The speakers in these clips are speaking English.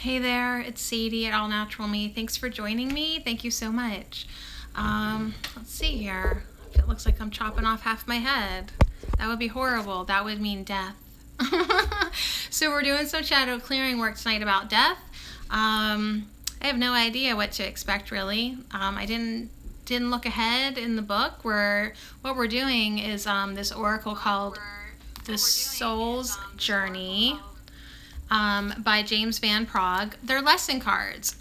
Hey there, it's Sadie at All Natural Me. Thanks for joining me. Thank you so much. Let's see here. It looks like I'm chopping off half my head. That would be horrible. That would mean death. So we're doing some shadow clearing work tonight about death. I have no idea what to expect really. I didn't look ahead in the book. What we're doing is this oracle called The Soul's Journey by James Van Praagh. They're lesson cards,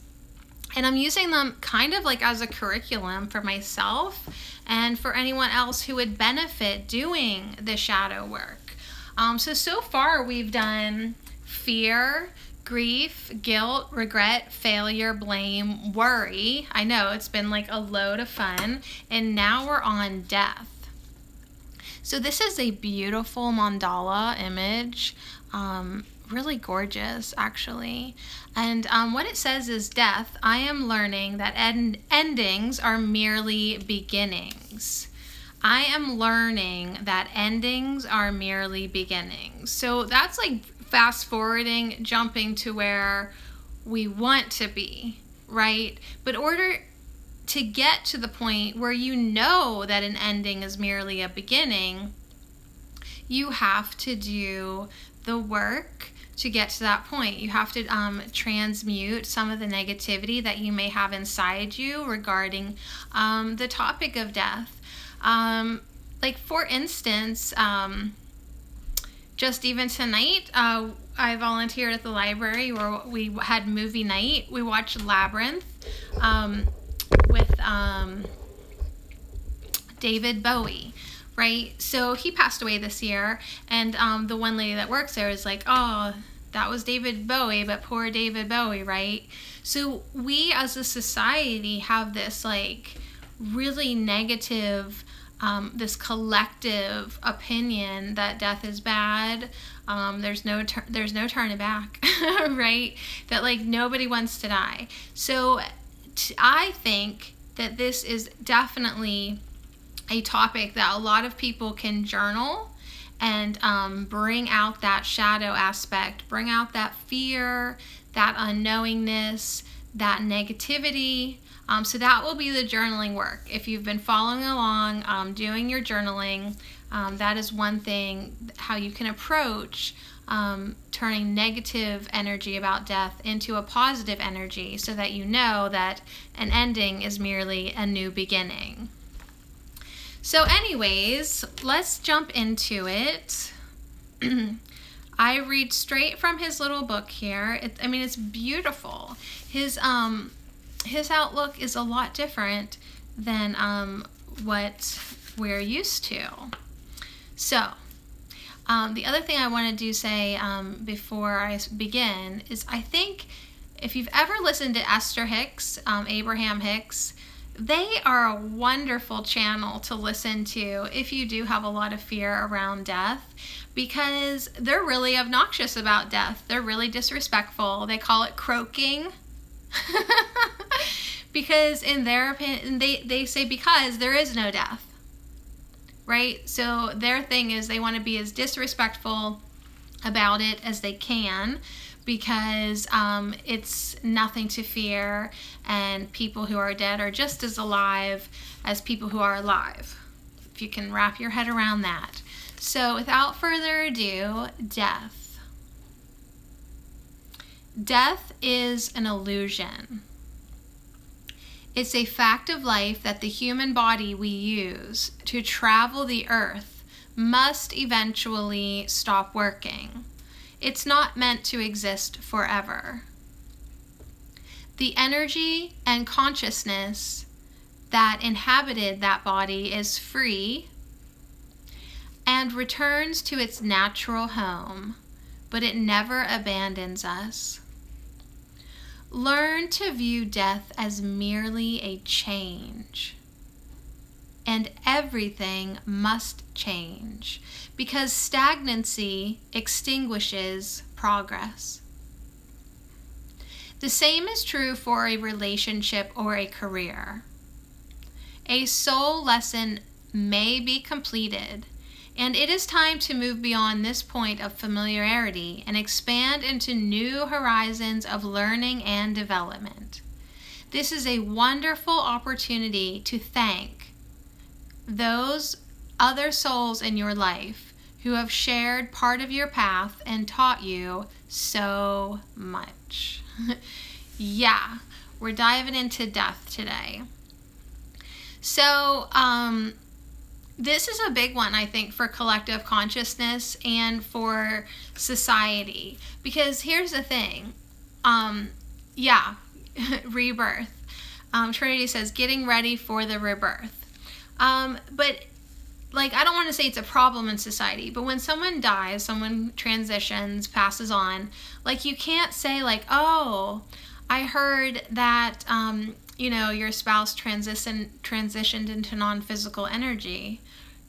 and I'm using them kind of like as a curriculum for myself and for anyone else who would benefit doing the shadow work. So far we've done fear, grief, guilt, regret, failure, blame, worry. I know it's been like a load of fun, and now we're on death. So this is a beautiful mandala image, really gorgeous actually. And what it says is, death, I am learning that endings are merely beginnings. I am learning that endings are merely beginnings. So that's like fast forwarding, jumping to where we want to be, right? But in order to get to the point where you know that an ending is merely a beginning, you have to do the work to get to that point. You have to transmute some of the negativity that you may have inside you regarding the topic of death. Like for instance, just even tonight, I volunteered at the library where we had movie night. We watched Labyrinth with David Bowie, right? So he passed away this year, and the one lady that works there is like, oh, that was David Bowie, but poor David Bowie, right? So we as a society have this like really negative, this collective opinion that death is bad. There's no turning back, right? That like nobody wants to die. So I think that this is definitely a topic that a lot of people can journal and bring out that shadow aspect, bring out that fear, that unknowingness, that negativity. So that will be the journaling work. If you've been following along, doing your journaling, that is one thing, how you can approach turning negative energy about death into a positive energy so that you know that an ending is merely a new beginning. So anyways, let's jump into it. I read straight from his little book here. I mean, it's beautiful. His outlook is a lot different than what we're used to. So, the other thing I want to say before I begin is, I think if you've ever listened to Esther Hicks, Abraham Hicks, they are a wonderful channel to listen to if you do have a lot of fear around death, because they're really obnoxious about death. They're really disrespectful. They call it croaking. Because in their opinion, they say because there is no death, right? So their thing is they want to be as disrespectful about it as they can, because it's nothing to fear, and people who are dead are just as alive as people who are alive, if you can wrap your head around that. So without further ado, death. Death is an illusion. It's a fact of life that the human body we use to travel the earth must eventually stop working. It's not meant to exist forever. The energy and consciousness that inhabited that body is free and returns to its natural home, but it never abandons us. Learn to view death as merely a change. And everything must change, because stagnancy extinguishes progress. The same is true for a relationship or a career. A soul lesson may be completed, And it is time to move beyond this point of familiarity and expand into new horizons of learning and development. This is a wonderful opportunity to thank those other souls in your life who have shared part of your path and taught you so much. Yeah, we're diving into death today. So, this is a big one, I think, for collective consciousness and for society. Because here's the thing. Yeah, rebirth. Trinity says, getting ready for the rebirth. But, like, I don't want to say it's a problem in society, but when someone dies, someone transitions, passes on, like, you can't say, like, oh, I heard that, you know, your spouse transitioned into non-physical energy.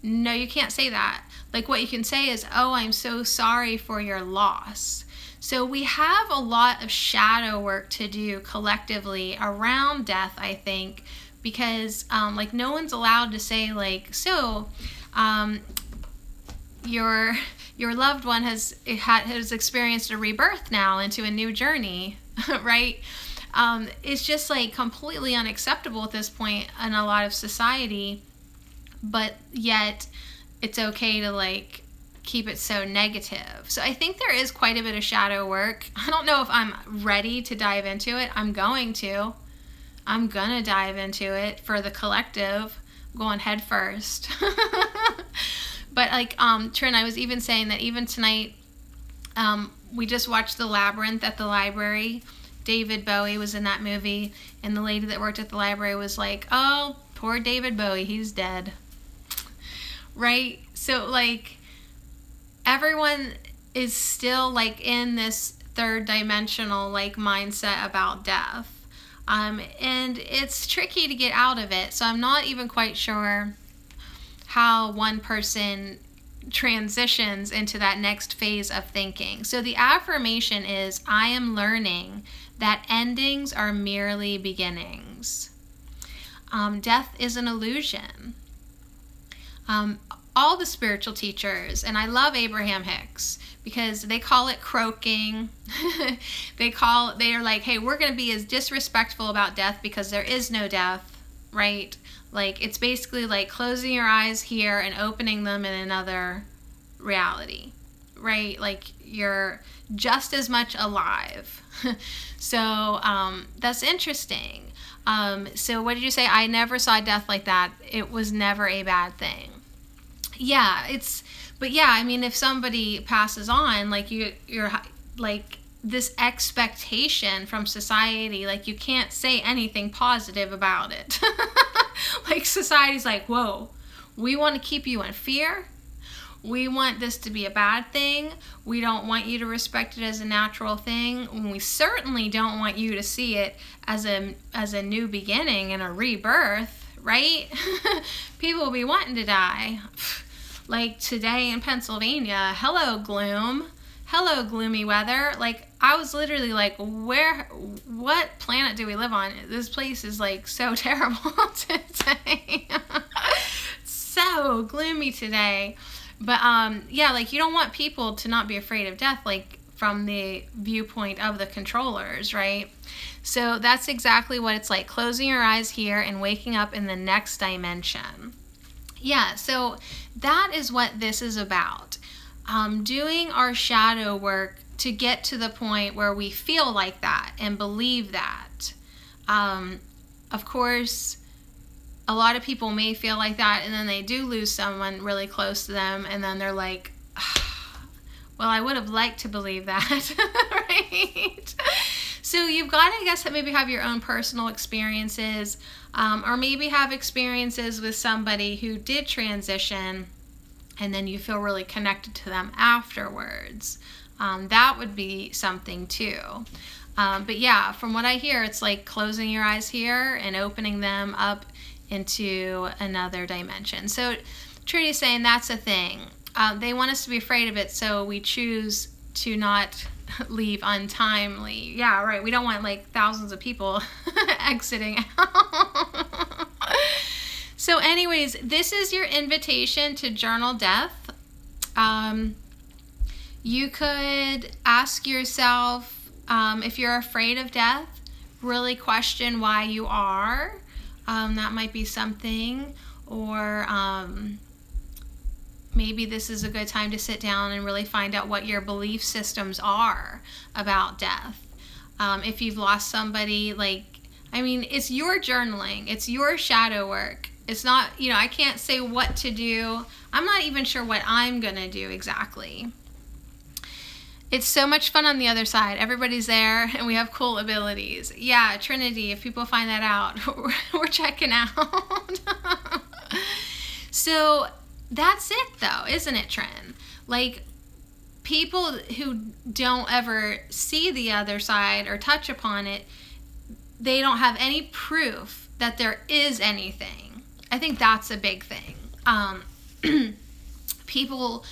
No, you can't say that. Like, what you can say is, oh, I'm so sorry for your loss. So we have a lot of shadow work to do collectively around death, I think, because, like, no one's allowed to say, like, so, your loved one has experienced a rebirth now into a new journey, right? It's just, like, completely unacceptable at this point in a lot of society, but yet it's okay to, like, keep it so negative. So I think there is quite a bit of shadow work. I don't know if I'm ready to dive into it. I'm going to dive into it for the collective. I'm going head first. But, like, Trin, I was even saying that even tonight, we just watched The Labyrinth at the library. David Bowie was in that movie, and the lady that worked at the library was like, oh, poor David Bowie, he's dead. Right? So, like, everyone is still, like, in this third dimensional, like, mindset about death. And it's tricky to get out of it. So I'm not even quite sure how one person transitions into that next phase of thinking. So the affirmation is, I am learning that endings are merely beginnings. Death is an illusion. All the spiritual teachers, and I love Abraham Hicks because they call it croaking. They are like, hey, we're going to be as disrespectful about death because there is no death, right? Like, it's basically like closing your eyes here and opening them in another reality, right? Like, you're just as much alive. So that's interesting. So what did you say? I never saw death like that. It was never a bad thing. Yeah, but yeah, I mean, if somebody passes on, like, you're like, this expectation from society, like, you can't say anything positive about it. Like, society's like, whoa, we want to keep you in fear. We want this to be a bad thing. We don't want you to respect it as a natural thing. And we certainly don't want you to see it as a new beginning and a rebirth, right? People will be wanting to die. Like today in Pennsylvania, hello gloom, hello gloomy weather. Like, I was literally like, what planet do we live on? This place is like so terrible today. So gloomy today. But yeah, like, you don't want people to not be afraid of death, like, from the viewpoint of the controllers, right? So that's exactly what it's like, closing your eyes here and waking up in the next dimension. Yeah, so that is what this is about. Doing our shadow work to get to the point where we feel like that and believe that. Of course, a lot of people may feel like that, and then they do lose someone really close to them, and then they're like, well, I would have liked to believe that, right? So you've got to, I guess, maybe have your own personal experiences, or maybe have experiences with somebody who did transition, and then you feel really connected to them afterwards. That would be something too. But yeah, from what I hear, it's like closing your eyes here and opening them up into another dimension. So Trinity's saying that's a thing. They want us to be afraid of it, so we choose to not leave untimely. Yeah, right. We don't want, like, thousands of people exiting out. So anyways, this is your invitation to journal death. You could ask yourself, if you're afraid of death, really question why you are. That might be something. Or maybe this is a good time to sit down and really find out what your belief systems are about death. If you've lost somebody, it's your journaling. It's your shadow work. It's not, I can't say what to do. I'm not even sure what I'm going to do exactly. It's so much fun on the other side. Everybody's there and we have cool abilities. Yeah, Trinity, if people find that out, we're checking out. So that's it though, isn't it, Trin? People who don't ever see the other side or touch upon it, they don't have any proof that there is anything. I think that's a big thing. People,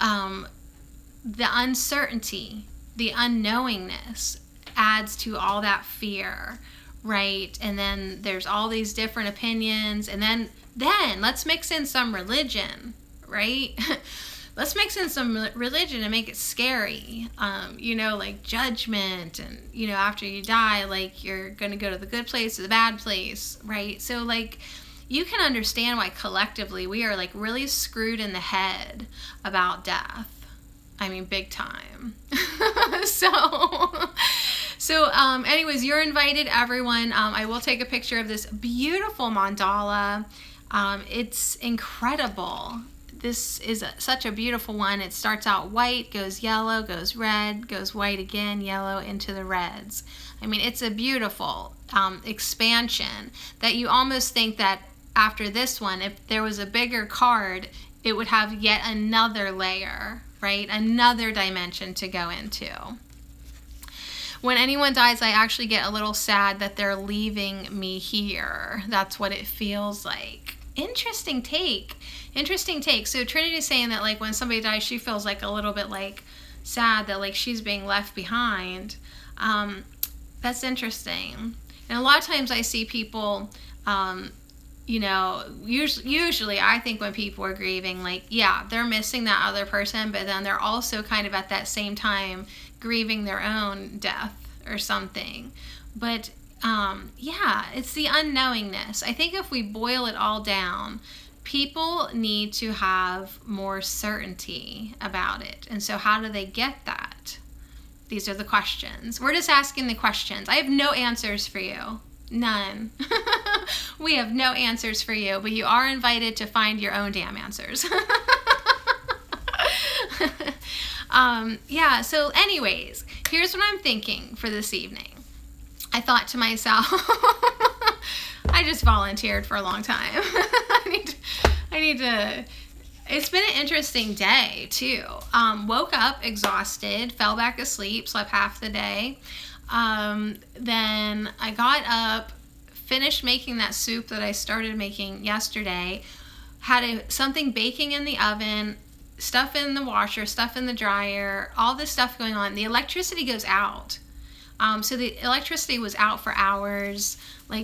the uncertainty, the unknowingness adds to all that fear, right? And then there's all these different opinions, and then let's mix in some religion, right? Let's mix in some religion and make it scary, like judgment, and, after you die, you're going to go to the good place or the bad place, right? So, you can understand why collectively we are, really screwed in the head about death. I mean, big time. Anyways, you're invited, everyone. I will take a picture of this beautiful mandala. It's incredible. This is such a beautiful one. It starts out white, goes yellow, goes red, goes white again, yellow into the reds. I mean, it's a beautiful expansion that you almost think that after this one, if there was a bigger card, it would have yet another layer, right? Another dimension to go into. When anyone dies, I actually get a little sad that they're leaving me here. That's what it feels like. Interesting take. Interesting take. So Trinity's saying that when somebody dies, she feels a little bit sad that she's being left behind. That's interesting. And a lot of times I see people, usually I think when people are grieving, they're missing that other person, but then they're also kind of at that same time grieving their own death or something. But it's the unknowingness. I think if we boil it all down, people need to have more certainty about it. And so how do they get that? These are the questions. We're just asking the questions. I have no answers for you. None. We have no answers for you, but you are invited to find your own damn answers. So anyways, here's what I'm thinking for this evening. I thought to myself, I just volunteered for a long time. I need to, it's been an interesting day too. Woke up exhausted, fell back asleep, slept half the day. Then I got up, finished making that soup that I started making yesterday, had something baking in the oven, stuff in the washer, stuff in the dryer, all this stuff going on. The electricity goes out. So the electricity was out for hours,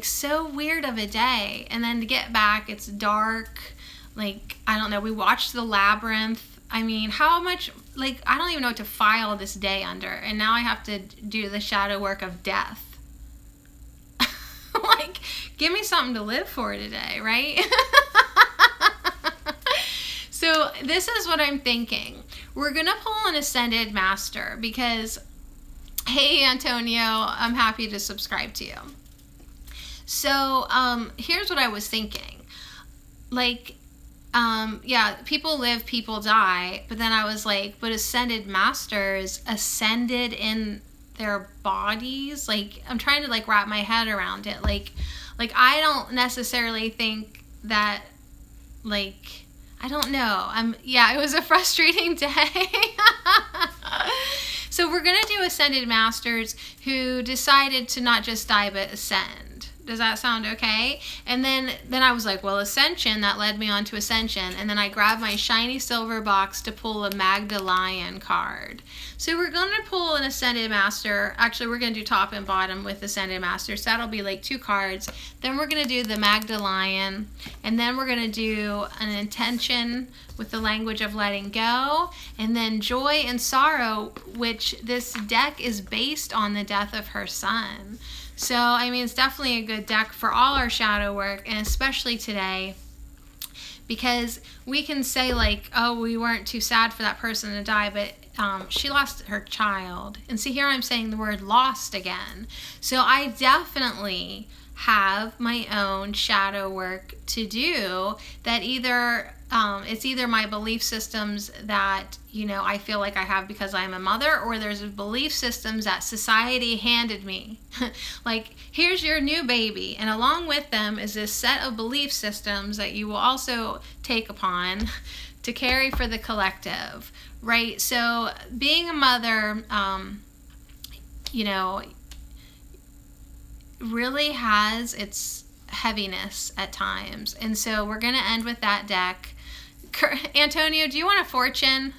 so weird of a day. And then to get back, it's dark. I don't know, we watched The Labyrinth. I mean, how much, I don't even know what to file this day under. And now I have to do the shadow work of death. Give me something to live for today, right? So this is what I'm thinking. We're going to pull an Ascended Master because, hey, Antonio, I'm happy to subscribe to you. So here's what I was thinking. People live, people die, but then I was but Ascended Masters ascended in their bodies. I'm trying to wrap my head around it. I don't necessarily think that, I don't know. It was a frustrating day. So we're going to do Ascended Masters who decided to not just die, but ascend. Does that sound okay? And then I was like, well, Ascension, that led me on to Ascension. And then I grabbed my shiny silver box to pull a Magdalene card. So we're going to pull an Ascended Master. Actually, we're going to do top and bottom with Ascended Master. So that'll be like 2 cards. Then we're going to do the Magdalene. And then we're going to do an Intention with the language of letting go. And then Joy and Sorrow, which this deck is based on the death of her son. So, I mean, it's definitely a good deck for all our shadow work, and especially today, because we can say, like, oh, we weren't too sad for that person to die, but she lost her child. And see, here I'm saying the word lost again. So I definitely have my own shadow work to do that either it's either my belief systems that, you know, I feel like I have because I'm a mother, or there's belief systems that society handed me. Like, here's your new baby, and along with them is this set of belief systems that you will also take upon to carry for the collective, right? So being a mother, you know, really has its heaviness at times. And so we're going to end with that deck. Antonio, do you want a fortune?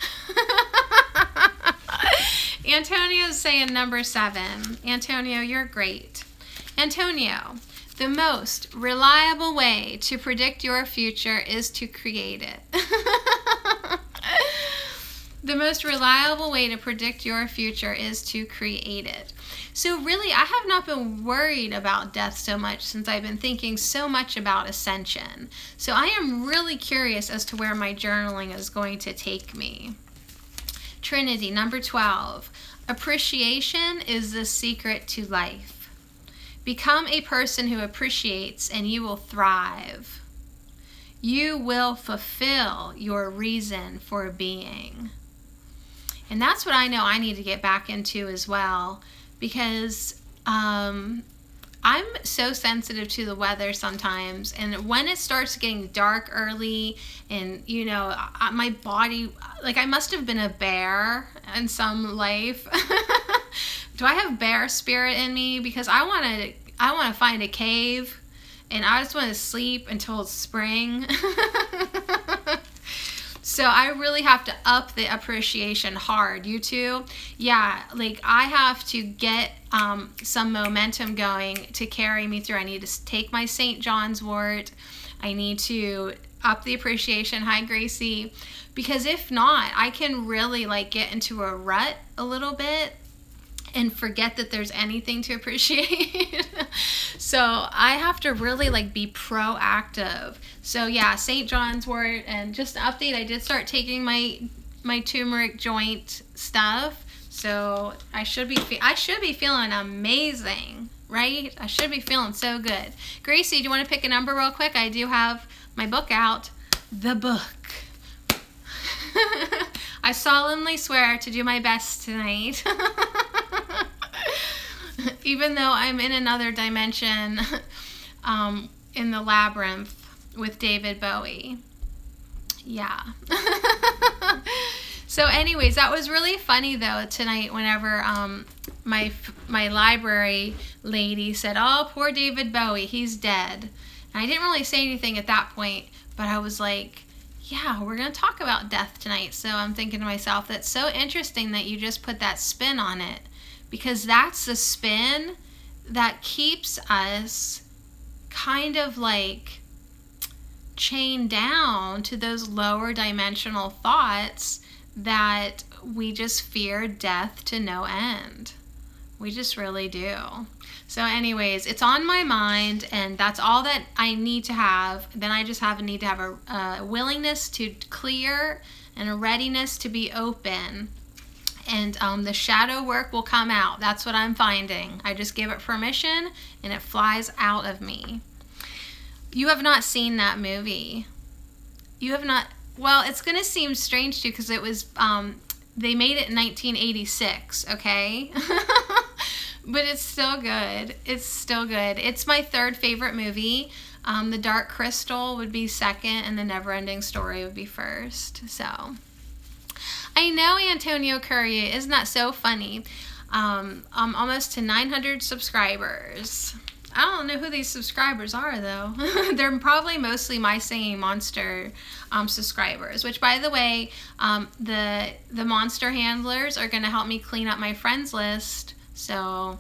Antonio's saying number 7. Antonio, you're great. Antonio, the most reliable way to predict your future is to create it. The most reliable way to predict your future is to create it. So really, I have not been worried about death so much since I've been thinking so much about ascension. So I am really curious as to where my journaling is going to take me. Trinity, number 12. Appreciation is the secret to life. Become a person who appreciates and you will thrive. You will fulfill your reason for being. And that's what I know I need to get back into as well, because I'm so sensitive to the weather sometimes, and when it starts getting dark early, and you know, my body, like, I must have been a bear in some life. Do I have bear spirit in me? Because I want to find a cave, and I just want to sleep until it's spring. So I really have to up the appreciation hard. You too? Yeah, like, I have to get some momentum going to carry me through. I need to take my St. John's wort. I need to up the appreciation. Hi, Gracie. Because if not, I can really, like, get into a rut a little bit and forget that there's anything to appreciate. So I have to really, like, be proactive. So yeah, St. John's wort, and just an update, I did start taking my turmeric joint stuff. So I should be feeling amazing, right? I should be feeling so good. Gracie, do you want to pick a number real quick? I do have my book out. The book. I solemnly swear to do my best tonight. Even though I'm in another dimension, in the labyrinth with David Bowie. Yeah. So anyways, that was really funny though tonight whenever my library lady said, oh, poor David Bowie, he's dead. And I didn't really say anything at that point, but I was like, yeah, we're going to talk about death tonight. So I'm thinking to myself, that's so interesting that you just put that spin on it, because that's the spin that keeps us kind of like chained down to those lower dimensional thoughts that we just fear death to no end. We just really do. So anyways, it's on my mind, and that's all that I need to have. Then I just need to have a willingness to clear and a readiness to be open. And the shadow work will come out. That's what I'm finding. I just give it permission, and it flies out of me. You have not seen that movie. You have not. Well, it's going to seem strange to you because it was, they made it in 1986, okay? But it's still good. It's still good. It's my 3rd favorite movie. The Dark Crystal would be 2nd, and The Neverending Story would be 1st. So, I know, Antonio Curry, isn't that so funny? I'm almost to 900 subscribers. I don't know who these subscribers are, though. They're probably mostly My Singing Monster subscribers, which, by the way, the monster handlers are going to help me clean up my friends list. So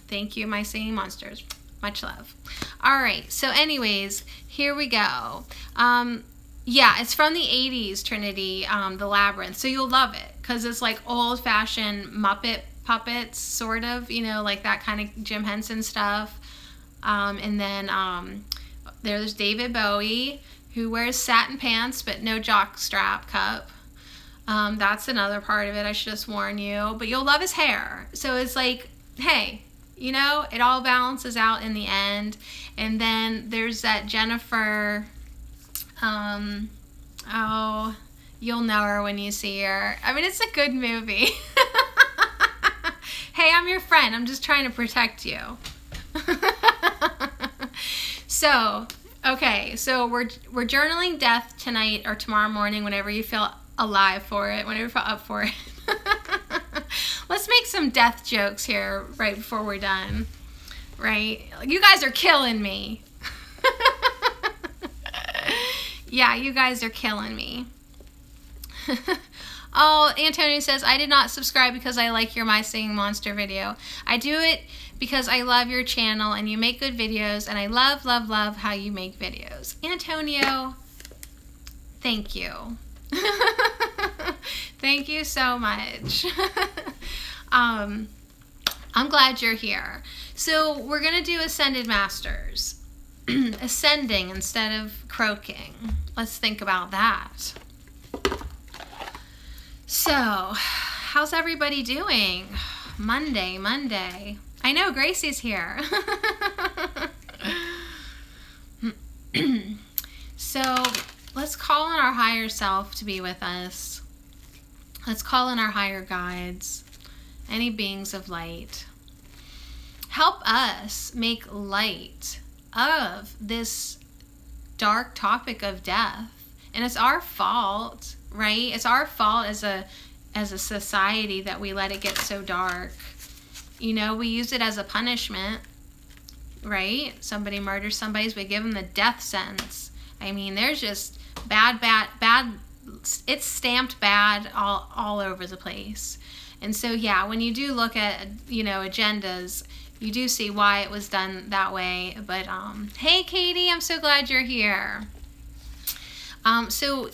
thank you, My Singing Monsters. Much love. All right. So anyways, here we go. Yeah, it's from the 80s, Trinity, The Labyrinth. So you'll love it because it's like old-fashioned Muppet puppets, sort of, you know, like that kind of Jim Henson stuff. And then there's David Bowie, who wears satin pants but no jockstrap cup. That's another part of it, I should just warn you. But you'll love his hair. So it's like, hey, you know, it all balances out in the end. And then there's that Jennifer, oh, you'll know her when you see her. I mean, it's a good movie. Hey, I'm your friend. I'm just trying to protect you. So, okay, so we're journaling death tonight or tomorrow morning, whenever you feel alive for it, whenever you feel up for it. Let's make some death jokes here right before we're done. Right? You guys are killing me. Yeah, you guys are killing me. Oh, Antonio says, I did not subscribe because I like your My Singing Monster video. I do it because I love your channel and you make good videos, and I love, love, love how you make videos. Antonio, thank you. Thank you so much. I'm glad you're here. So we're going to do Ascended Masters. Ascending instead of croaking. Let's think about that. So, how's everybody doing? Monday. I know, Gracie's here. So, let's call on our higher self to be with us. Let's call in our higher guides, any beings of light. Help us make light of this dark topic of death. And it's our fault, right? It's our fault as a society that we let it get so dark. You know, we use it as a punishment, right? Somebody murders somebody, so we give them the death sentence. I mean, there's just bad. It's stamped bad all over the place. And so, yeah, when you do look at, you know, agendas, you do see why it was done that way. But, hey, Katie, I'm so glad you're here. So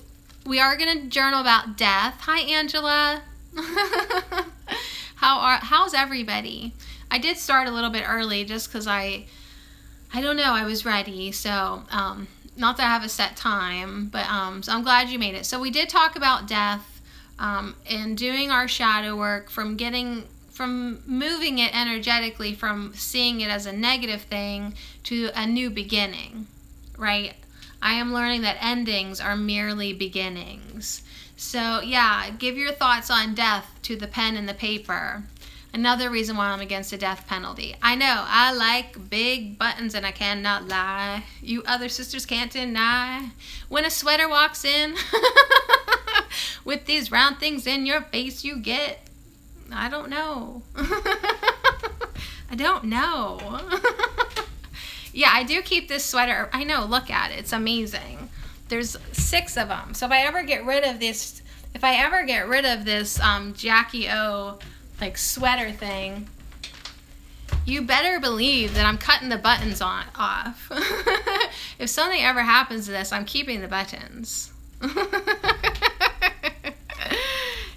we are going to journal about death. Hi, Angela. How's everybody? I did start a little bit early just because I don't know, I was ready. So, not that I have a set time, but so I'm glad you made it. So we did talk about death and doing our shadow work, from moving it energetically, from seeing it as a negative thing to a new beginning, right? I am learning that endings are merely beginnings. So yeah, give your thoughts on death to the pen and the paper. Another reason why I'm against the death penalty. I know, I like big buttons and I cannot lie. You other sisters can't deny. When a sweater walks in with these round things in your face, you get, I don't know. I don't know. Yeah, I do keep this sweater. I know, look at it. It's amazing. There's 6 of them. So if I ever get rid of this, Jackie O like sweater thing, you better believe that I'm cutting the buttons off. If something ever happens to this, I'm keeping the buttons.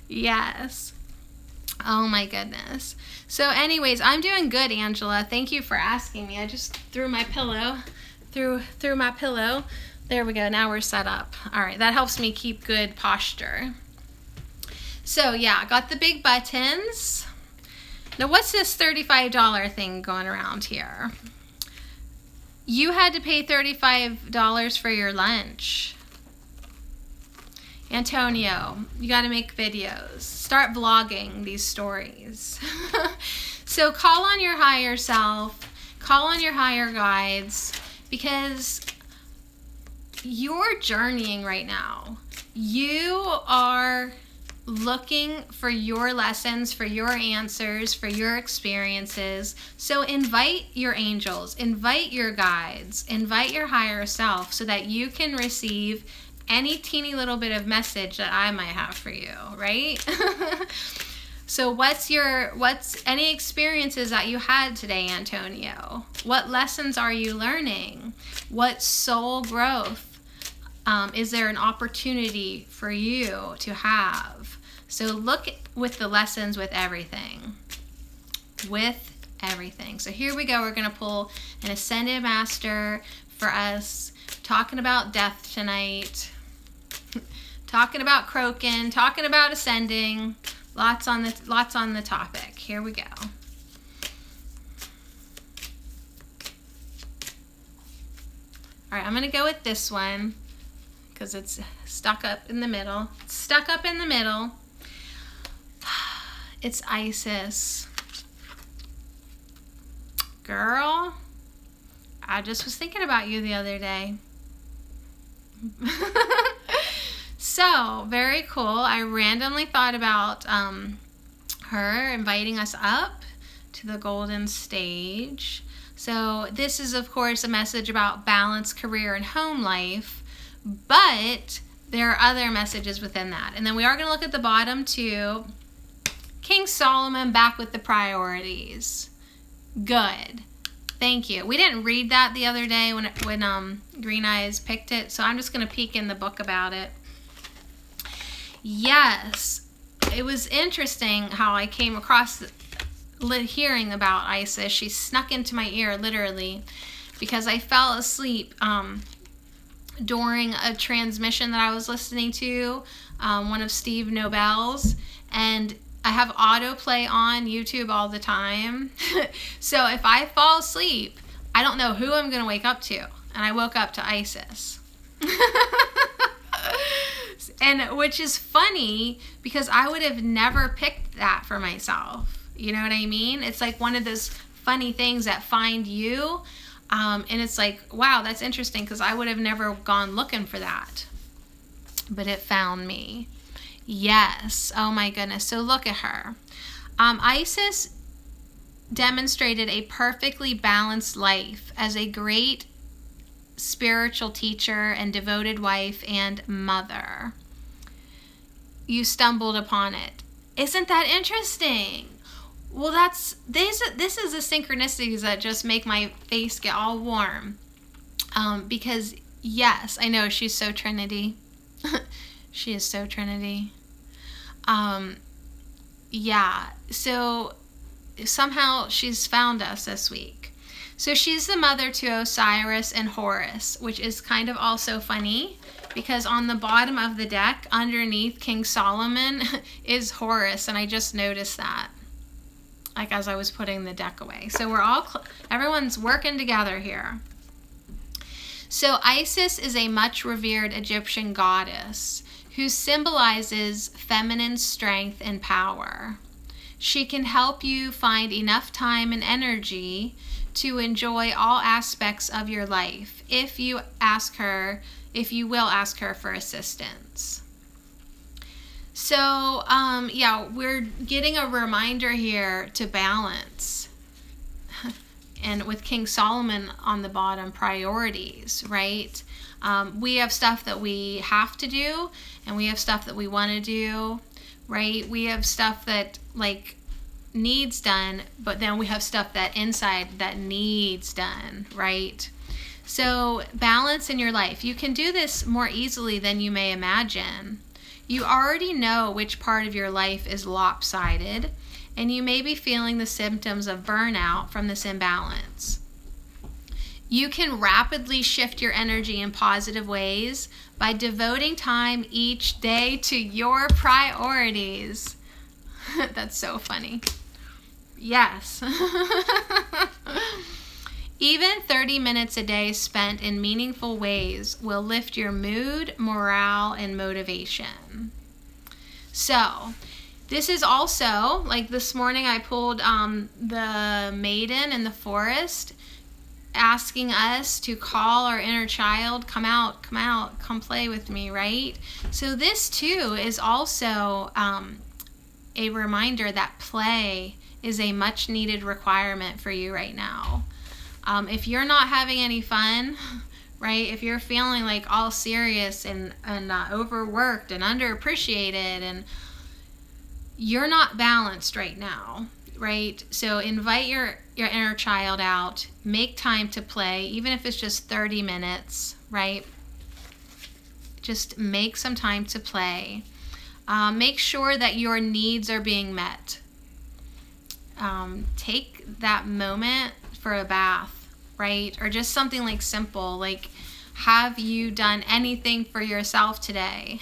Yes. Oh my goodness. So anyways, I'm doing good, Angela. Thank you for asking me. I just threw my pillow through my pillow. There we go. Now we're set up. All right. That helps me keep good posture. So yeah, I got the big buttons. Now what's this $35 thing going around here? You had to pay $35 for your lunch. Antonio, you got to make videos. Start vlogging these stories. So call on your higher self. Call on your higher guides, because you're journeying right now. You are looking for your lessons, for your answers, for your experiences. So invite your angels, invite your guides, invite your higher self so that you can receive any teeny little bit of message that I might have for you, right? So what's any experiences that you had today, Antonio? What lessons are you learning? What soul growth is there an opportunity for you to have? So look with the lessons with everything. With everything. So here we go. We're going to pull an Ascended Master for us, talking about death tonight, talking about Crokin, talking about ascending. Lots on the topic. Here we go. All right, I'm going to go with this one because it's stuck up in the middle. It's stuck up in the middle. It's Isis. Girl, I just was thinking about you the other day. So, very cool. I randomly thought about her inviting us up to the golden stage. So, this is, of course, a message about balance, career, and home life. But there are other messages within that. And then we are going to look at the bottom too. King Solomon back with the priorities. Good. Thank you. We didn't read that the other day when Green Eyes picked it. So I'm just going to peek in the book about it. Yes. It was interesting how I came across hearing about Isis. She snuck into my ear literally because I fell asleep during a transmission that I was listening to, one of Steve Nobel's, and I have autoplay on YouTube all the time. So if I fall asleep, I don't know who I'm going to wake up to, and I woke up to Isis. And which is funny because I would have never picked that for myself. You know what I mean? It's like one of those funny things that find you. And it's like, wow, that's interesting because I would have never gone looking for that. But it found me. Yes. Oh my goodness. So look at her. Isis demonstrated a perfectly balanced life as a great spiritual teacher and devoted wife and mother. You stumbled upon it. Isn't that interesting? Well, this is the synchronicities that just make my face get all warm. Because, yes, I know she's so Trinity. She is so Trinity. Yeah, so somehow she's found us this week. So she's the mother to Osiris and Horus, which is kind of also funny because on the bottom of the deck, underneath King Solomon, is Horus, and I just noticed that, like as I was putting the deck away. So everyone's working together here. So Isis is a much revered Egyptian goddess who symbolizes feminine strength and power. She can help you find enough time and energy to enjoy all aspects of your life if you will ask her for assistance. So, yeah, we're getting a reminder here to balance. And with King Solomon on the bottom, priorities, right? We have stuff that we have to do, and we have stuff that we want to do, right? We have stuff that, like, needs done, but then we have stuff that inside that needs done, right? So balance in your life. You can do this more easily than you may imagine. You already know which part of your life is lopsided, and you may be feeling the symptoms of burnout from this imbalance. You can rapidly shift your energy in positive ways by devoting time each day to your priorities. That's so funny. Yes. Even 30 minutes a day spent in meaningful ways will lift your mood, morale, and motivation. So, this is also, like this morning I pulled the Maiden in the Forest. asking us to call our inner child, come out, come play with me, right? So this too is also a reminder that play is a much needed requirement for you right now. If you're not having any fun, right? If you're feeling like all serious and overworked and underappreciated, and you're not balanced right now, right? So invite your inner child out, make time to play, even if it's just 30 minutes, right? Just make some time to play. Make sure that your needs are being met. Take that moment for a bath, right? Or just something like simple, like, have you done anything for yourself today?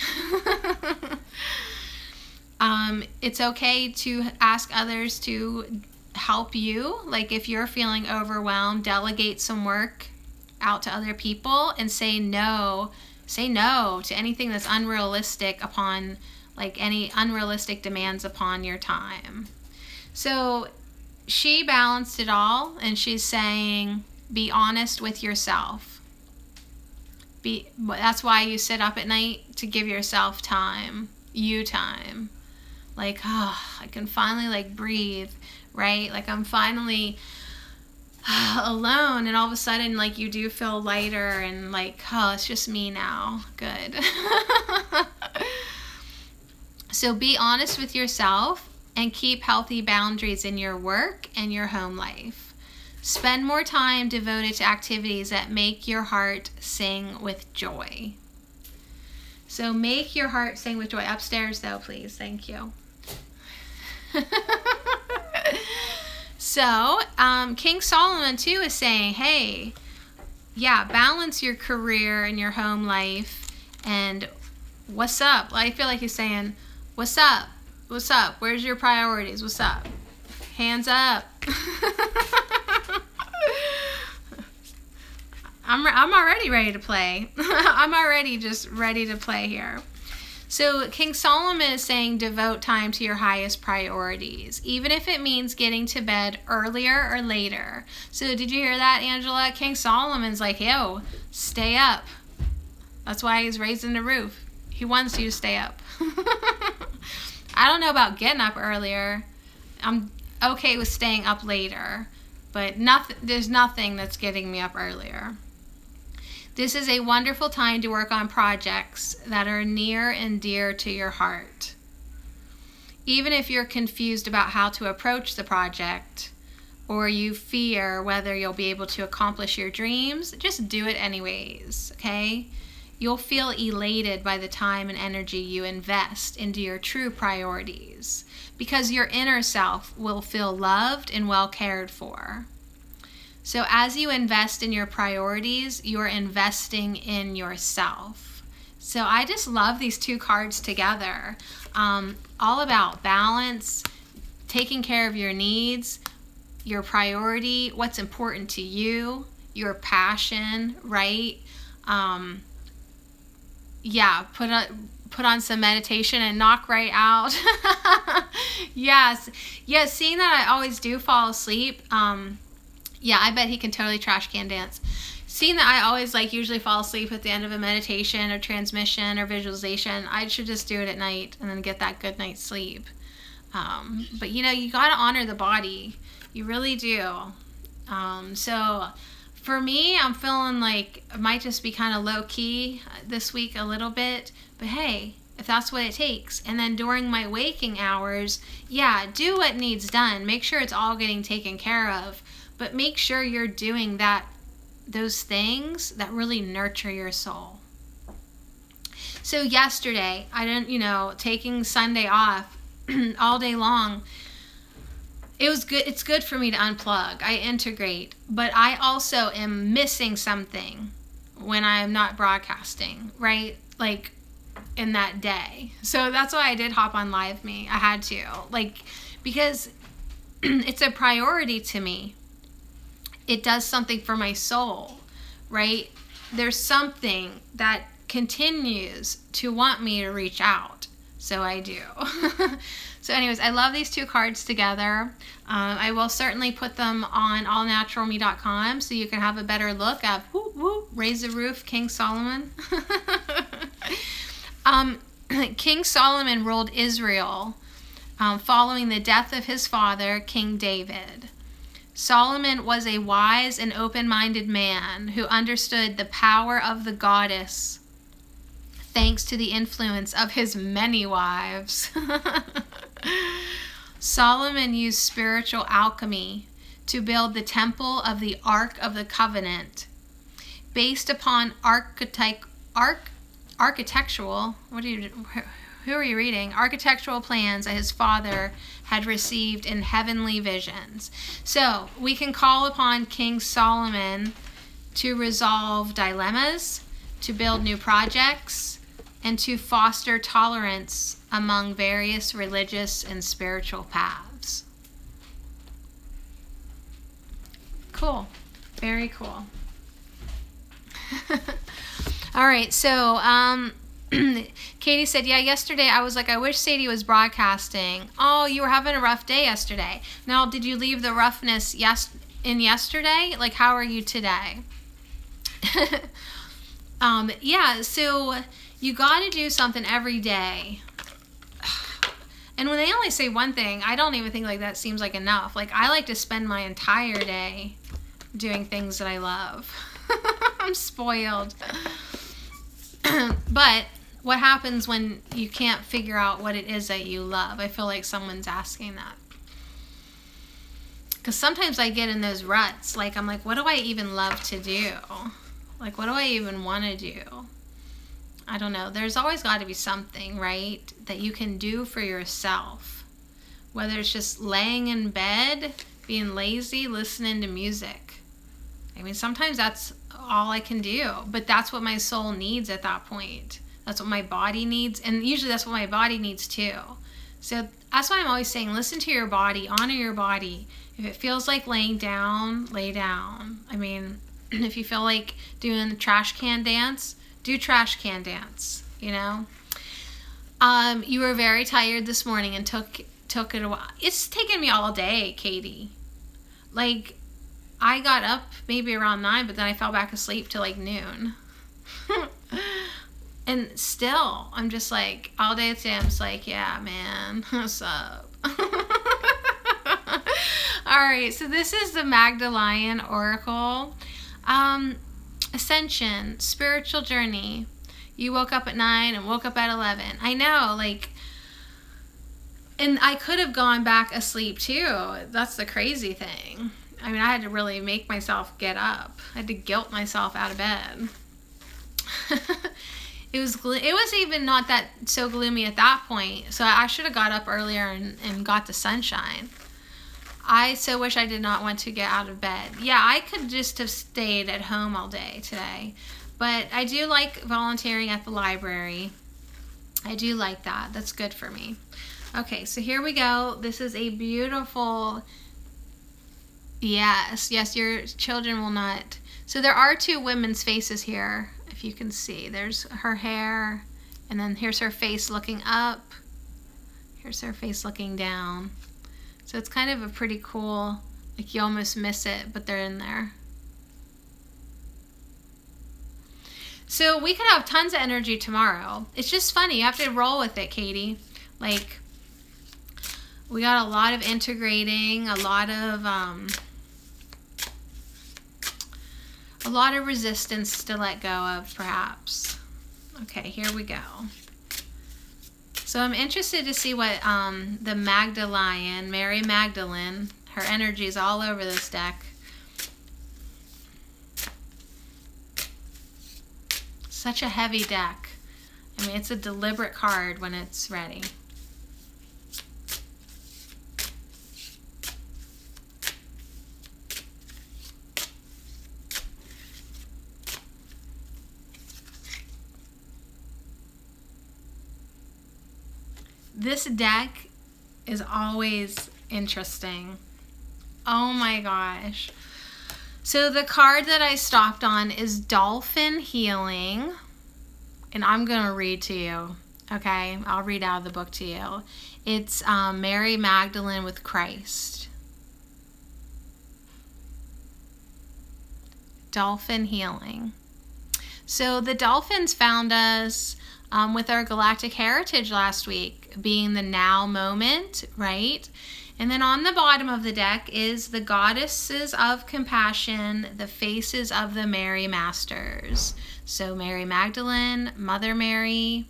It's okay to ask others to help you. Like, if you're feeling overwhelmed, delegate some work out to other people and say no to anything that's unrealistic upon, like, any unrealistic demands upon your time. So she balanced it all, and she's saying, be honest with yourself. That's why you sit up at night, to give yourself time, time. Like, oh, I can finally, like, breathe, right? Like, I'm finally alone, and all of a sudden, like, you do feel lighter and like, oh, it's just me now. Good. So be honest with yourself and keep healthy boundaries in your work and your home life. Spend more time devoted to activities that make your heart sing with joy. So make your heart sing with joy. Upstairs though, please. Thank you. So King Solomon too is saying, hey, yeah, balance your career and your home life. And what's up? I feel like he's saying, what's up? What's up? Where's your priorities? What's up? Hands up. I'm already ready to play. I'm already just ready to play here. So King Solomon is saying, devote time to your highest priorities, even if it means getting to bed earlier or later. So did you hear that, Angela? King Solomon's like, yo, stay up. That's why he's raising the roof. He wants you to stay up. I don't know about getting up earlier. I'm okay with staying up later, but there's nothing that's getting me up earlier. This is a wonderful time to work on projects that are near and dear to your heart. Even if you're confused about how to approach the project, or you fear whether you'll be able to accomplish your dreams, just do it anyways, okay? You'll feel elated by the time and energy you invest into your true priorities, because your inner self will feel loved and well cared for. So as you invest in your priorities, you're investing in yourself. So I just love these two cards together. All about balance, taking care of your needs, your priority, what's important to you, your passion, right? Yeah, put on some meditation and knock right out. Yes, seeing that I always do fall asleep. Yeah, I bet he can totally trash can dance. Seeing that I always usually fall asleep at the end of a meditation or transmission or visualization, I should just do it at night and then get that good night's sleep. But you got to honor the body. You really do. So for me, I'm feeling like it might just be kind of low key this week a little bit, but hey, if that's what it takes. And then during my waking hours, yeah, do what needs done. Make sure it's all getting taken care of. But make sure you're doing those things that really nurture your soul. So yesterday, I didn't, taking Sunday off all day long, it was good. It's good for me to unplug. I integrate. But I also am missing something when I'm not broadcasting, right? Like in that day. So that's why I did hop on Live Me. I had to. Because it's a priority to me. It does something for my soul, right? There's something that continues to want me to reach out. So I do. So anyways, I love these two cards together. I will certainly put them on allnaturalme.com so you can have a better look at whoop, whoop, Raise the Roof, King Solomon. King Solomon ruled Israel following the death of his father, King David. Solomon was a wise and open-minded man who understood the power of the goddess thanks to the influence of his many wives. Solomon used spiritual alchemy to build the temple of the Ark of the Covenant based upon architectural plans that his father had received in heavenly visions. So we can call upon King Solomon to resolve dilemmas, to build new projects, and to foster tolerance among various religious and spiritual paths. Cool. Very cool. All right, so Katie said, yeah, yesterday I was like, I wish Sadie was broadcasting. Oh, you were having a rough day yesterday. Now, did you leave the roughness yesterday? Like, how are you today? Yeah, so you got to do something every day. And when they only say one thing, I don't even think like that seems like enough. Like, I like to spend my entire day doing things that I love. I'm spoiled. But what happens when you can't figure out what it is that you love? I feel like someone's asking that. Because sometimes I get in those ruts. Like, I'm like, what do I even love to do? Like, what do I even want to do? I don't know. There's always got to be something, right, that you can do for yourself. Whether it's just laying in bed, being lazy, listening to music. I mean, sometimes that's all I can do. But that's what my soul needs at that point. That's what my body needs. And usually that's what my body needs too. So that's why I'm always saying, listen to your body, honor your body. If it feels like laying down, lay down. I mean, if you feel like doing the trash can dance, do trash can dance, you know. You were very tired this morning and took it a while. It's taken me all day, Katie. Like, I got up maybe around 9, but then I fell back asleep till like noon. And still, I'm just like, all day today, I'm just like, yeah, man, what's up? All right, so this is the Magdalene Oracle. Ascension, spiritual journey. You woke up at 9 and woke up at 11. I know, like, and I could have gone back asleep too. That's the crazy thing. I mean, I had to really make myself get up. I had to guilt myself out of bed. It was even not that so gloomy at that point. So I should have got up earlier and got the sunshine. I so wish I did not want to get out of bed. Yeah, I could just have stayed at home all day today. But I do like volunteering at the library. I do like that. That's good for me. Okay, so here we go. This is a beautiful... Yes, your children will not... So there are two women's faces here, if you can see. There's her hair, and then here's her face looking up. Here's her face looking down. So it's kind of a pretty cool, like you almost miss it, but they're in there. So we could have tons of energy tomorrow. It's just funny. You have to roll with it, Katie. Like, we got a lot of integrating, a lot of resistance to let go of, perhaps. Okay, here we go. So I'm interested to see what the Magdalene, Mary Magdalene, her energy is all over this deck. Such a heavy deck. I mean, it's a deliberate card when it's ready. This deck is always interesting. Oh my gosh. So the card that I stopped on is Dolphin Healing. And I'm going to read to you. Okay, I'll read out of the book to you. It's Mary Magdalene with Christ. Dolphin healing. So the dolphins found us with our galactic heritage last week, being the now moment, right? And then on the bottom of the deck is the goddesses of compassion, the faces of the Mary Masters. So Mary Magdalene, Mother Mary,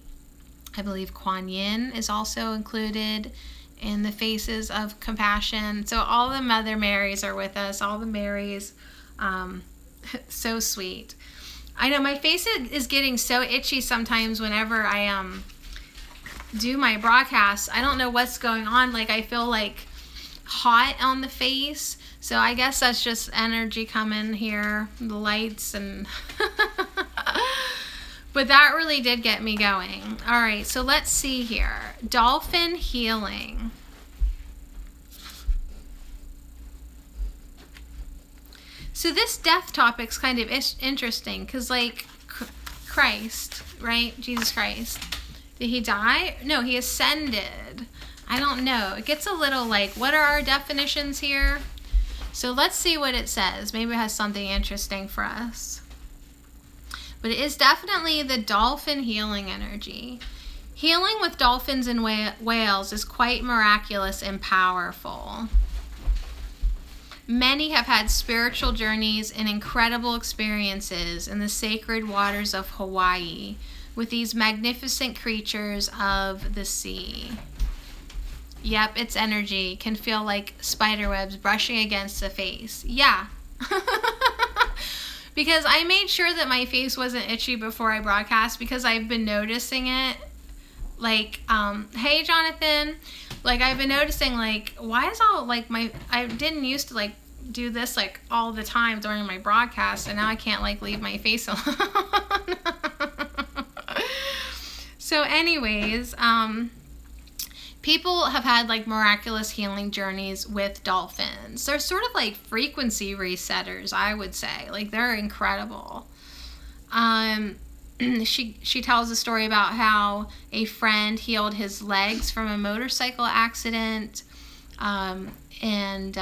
I believe Kuan Yin is also included in the faces of compassion. So all the Mother Marys are with us, all the Marys. So sweet. I know my face is getting so itchy sometimes whenever I do my broadcast. I don't know what's going on. Like, I feel like hot on the face. So I guess that's just energy coming here, the lights and but that really did get me going. All right, so let's see here. Dolphin healing. So this death topic's kind of interesting because, like, Christ, right? Jesus Christ. Did he die? No, he ascended. I don't know. It gets a little like, what are our definitions here? So let's see what it says. Maybe it has something interesting for us. But it is definitely the dolphin healing energy. Healing with dolphins and whales is quite miraculous and powerful. Many have had spiritual journeys and incredible experiences in the sacred waters of Hawaii with these magnificent creatures of the sea. Yep, its energy can feel like spider webs brushing against the face. Yeah. Because I made sure that my face wasn't itchy before I broadcast because I've been noticing it. Like, hey Jonathan, like I've been noticing, like, why is all like I didn't used to like do this like all the time during my broadcast, and now I can't like leave my face alone. So anyways, people have had like miraculous healing journeys with dolphins. They're sort of like frequency resetters, I would say. Like, they're incredible. She tells a story about how a friend healed his legs from a motorcycle accident, and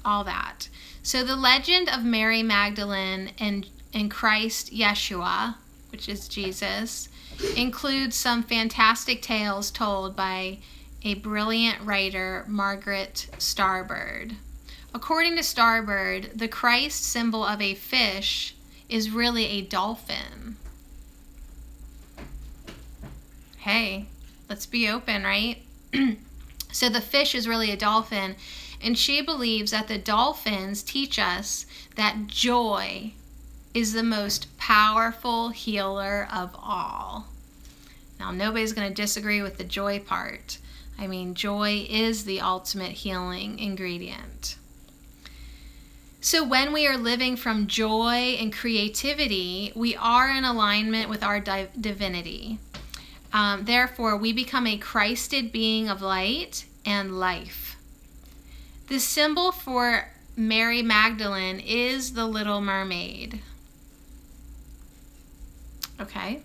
all that. So the legend of Mary Magdalene and Christ Yeshua, which is Jesus, includes some fantastic tales told by a brilliant writer, Margaret Starbird. According to Starbird, the Christ symbol of a fish is really a dolphin. Hey, let's be open, right? So the fish is really a dolphin, and she believes that the dolphins teach us that joy is the most powerful healer of all. Now, nobody's going to disagree with the joy part. I mean, joy is the ultimate healing ingredient. So when we are living from joy and creativity, we are in alignment with our divinity. Therefore, we become a Christed being of light and life. The symbol for Mary Magdalene is the Little Mermaid. Okay.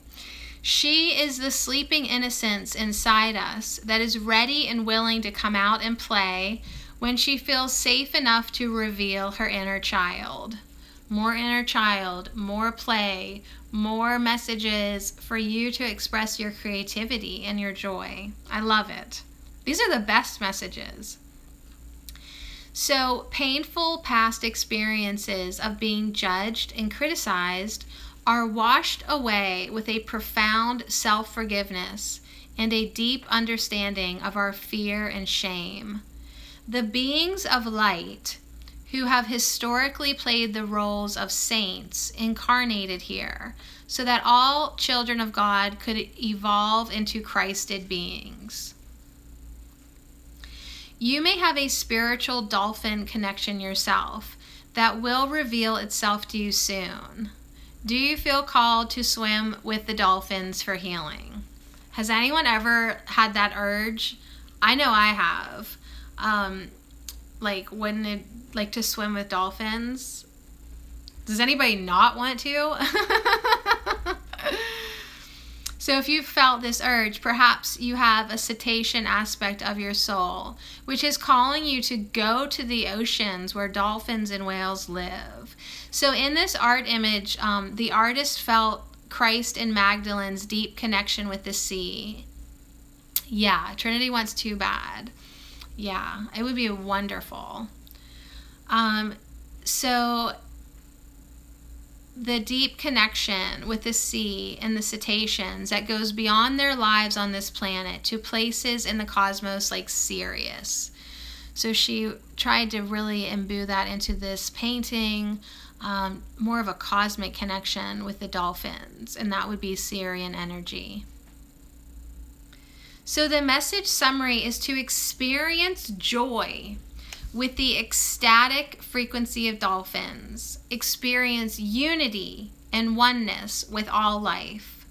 She is the sleeping innocence inside us that is ready and willing to come out and play when she feels safe enough to reveal her inner child. More inner child, more play, more messages for you to express your creativity and your joy. I love it. These are the best messages. So, painful past experiences of being judged and criticized are washed away with a profound self-forgiveness and a deep understanding of our fear and shame. The beings of light, who have historically played the roles of saints, incarnated here so that all children of God could evolve into Christed beings. You may have a spiritual dolphin connection yourself that will reveal itself to you soon. Do you feel called to swim with the dolphins for healing? Has anyone ever had that urge? I know I have. Like, wouldn't it like to swim with dolphins? Does anybody not want to? So if you felt this urge, perhaps you have a cetacean aspect of your soul, which is calling you to go to the oceans where dolphins and whales live. So in this art image, the artist felt Christ and Magdalene's deep connection with the sea. Yeah, Trinity wants too bad. Yeah, it would be wonderful. So the deep connection with the sea and the cetaceans that goes beyond their lives on this planet to places in the cosmos like Sirius. So she tried to really imbue that into this painting, more of a cosmic connection with the dolphins, and that would be Sirian energy. So the message summary is to experience joy with the ecstatic frequency of dolphins. Experience unity and oneness with all life.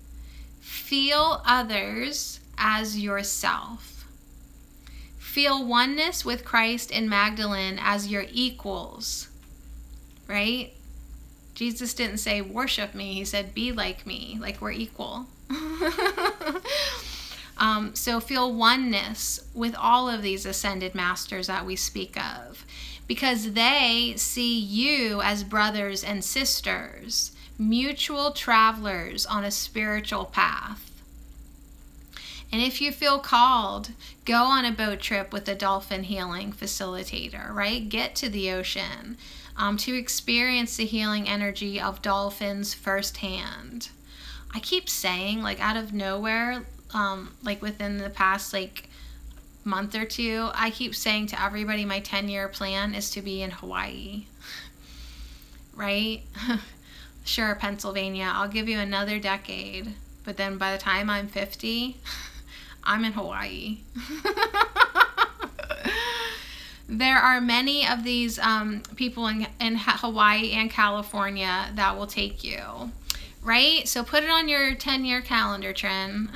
Feel others as yourself. Feel oneness with Christ and Magdalene as your equals, right? Jesus didn't say worship me, he said be like me, like we're equal. So feel oneness with all of these ascended masters that we speak of, because they see you as brothers and sisters, mutual travelers on a spiritual path. And if you feel called, go on a boat trip with a dolphin healing facilitator, right? Get to the ocean to experience the healing energy of dolphins firsthand. I keep saying, like out of nowhere, like within the past month or two, I keep saying to everybody my 10-year plan is to be in Hawaii, right? Sure, Pennsylvania, I'll give you another decade, but then by the time I'm 50, I'm in Hawaii. There are many of these people in Hawaii and California that will take you, right? So put it on your 10-year calendar, Trin.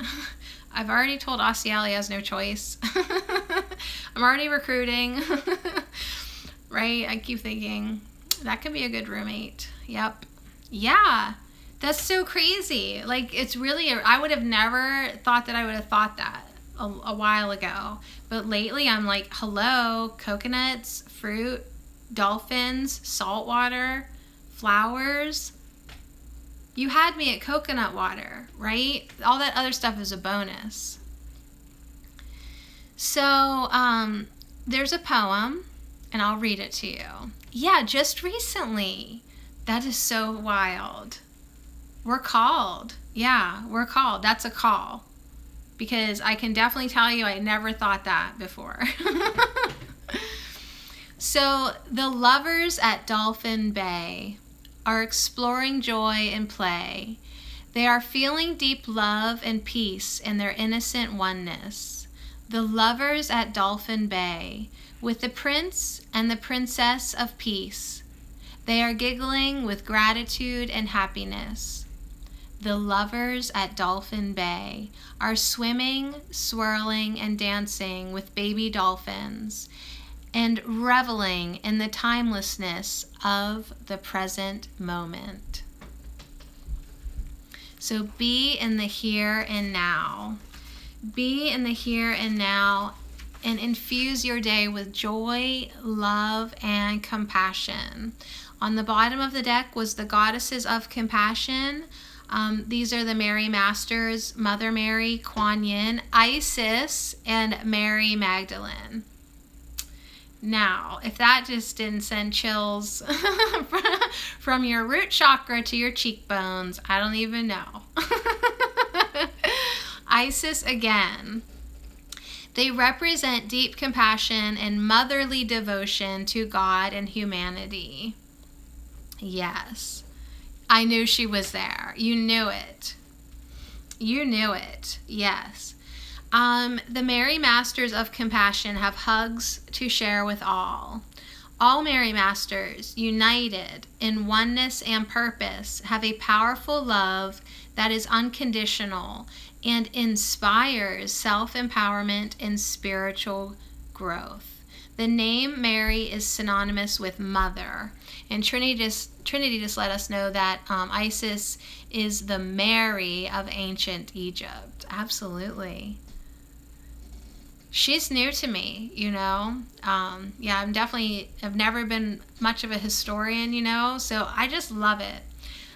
I've already told Australia has no choice. I'm already recruiting, right? I keep thinking that could be a good roommate. Yep. Yeah, that's so crazy. Like, it's really, I would have never thought that I would have thought that a while ago. But lately I'm like, hello, coconuts, fruit, dolphins, salt water, flowers. You had me at coconut water, right? All that other stuff is a bonus. So there's a poem, and I'll read it to you. Yeah, just recently. That is so wild. We're called. Yeah, we're called. That's a call. Because I can definitely tell you I never thought that before. So the lovers at Dolphin Bay are exploring joy and play. They are feeling deep love and peace in their innocent oneness. The lovers at Dolphin Bay, with the prince and the princess of peace. They are giggling with gratitude and happiness. The lovers at Dolphin Bay are swimming, swirling, and dancing with baby dolphins and reveling in the timelessness of the present moment. So be in the here and now. Be in the here and now and infuse your day with joy, love, and compassion. On the bottom of the deck was the goddesses of compassion. These are the Mary Masters, Mother Mary, Kuan Yin, Isis, and Mary Magdalene. Now, if that just didn't send chills from your root chakra to your cheekbones, I don't even know. Isis again. They represent deep compassion and motherly devotion to God and humanity. Yes. I knew she was there. You knew it. You knew it. Yes. The Mary Masters of Compassion have hugs to share with all. All Mary Masters, united in oneness and purpose, have a powerful love that is unconditional and inspires self-empowerment and spiritual growth. The name Mary is synonymous with mother. And Trinity just let us know that Isis is the Mary of ancient Egypt. Absolutely. She's new to me, you know. Yeah, I've never been much of a historian, you know, so I just love it.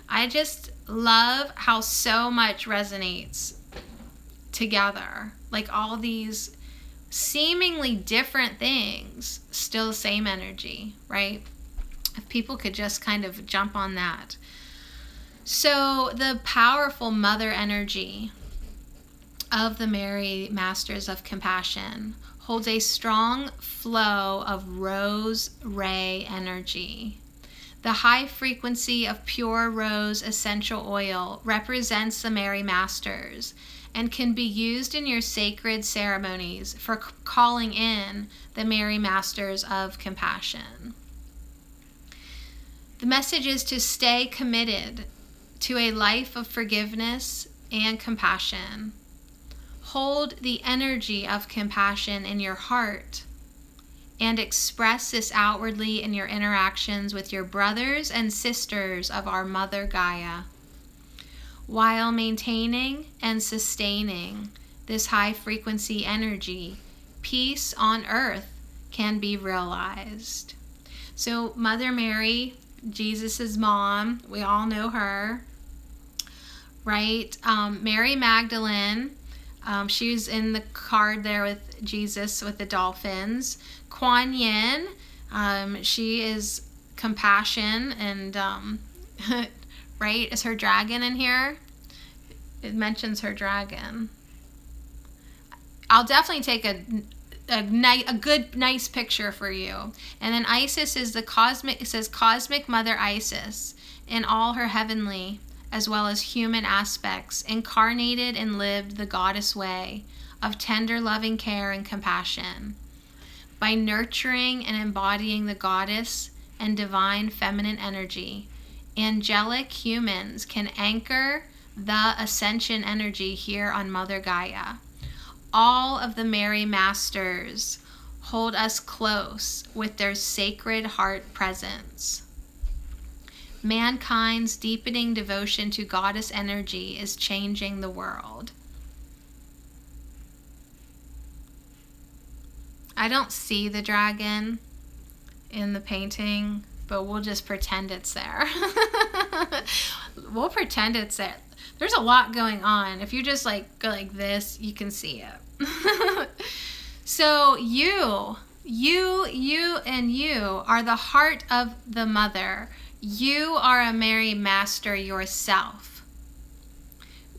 I just love how so much resonates together. Like all these seemingly different things, still the same energy, right? If people could just kind of jump on that. So the powerful mother energy of the Mary Masters of Compassion holds a strong flow of rose ray energy. The high frequency of pure rose essential oil represents the Mary Masters and can be used in your sacred ceremonies for calling in the Mary Masters of Compassion. The message is to stay committed to a life of forgiveness and compassion. Hold the energy of compassion in your heart and express this outwardly in your interactions with your brothers and sisters of our Mother Gaia. While maintaining and sustaining this high frequency energy, peace on earth can be realized. So Mother Mary, Jesus's mom, we all know her, right? Mary Magdalene, she's in the card there with Jesus with the dolphins. Kuan Yin, she is compassion and right? Is her dragon in here? It mentions her dragon. I'll definitely take a good, nice picture for you. And then Isis is the cosmic, it says Cosmic Mother Isis in all her heavenly as well as human aspects, incarnated and lived the goddess way of tender, loving care and compassion. By nurturing and embodying the goddess and divine feminine energy, angelic humans can anchor the ascension energy here on Mother Gaia. All of the Mary Masters hold us close with their sacred heart presence. Mankind's deepening devotion to goddess energy is changing the world. I don't see the dragon in the painting, but we'll just pretend it's there. We'll pretend it's there. There's a lot going on. If you just like go like this, you can see it. So you are the heart of the mother. You are a Mary Master yourself.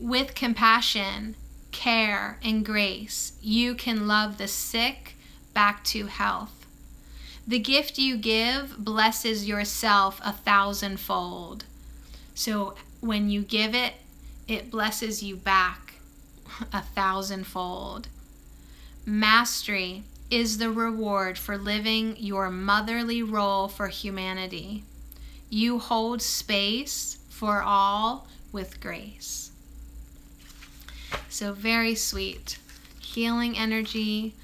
With compassion, care, and grace, you can love the sick back to health. The gift you give blesses yourself 1,000-fold. So when you give it, it blesses you back 1,000-fold. Mastery is the reward for living your motherly role for humanity. You hold space for all with grace. So very sweet. Healing energy,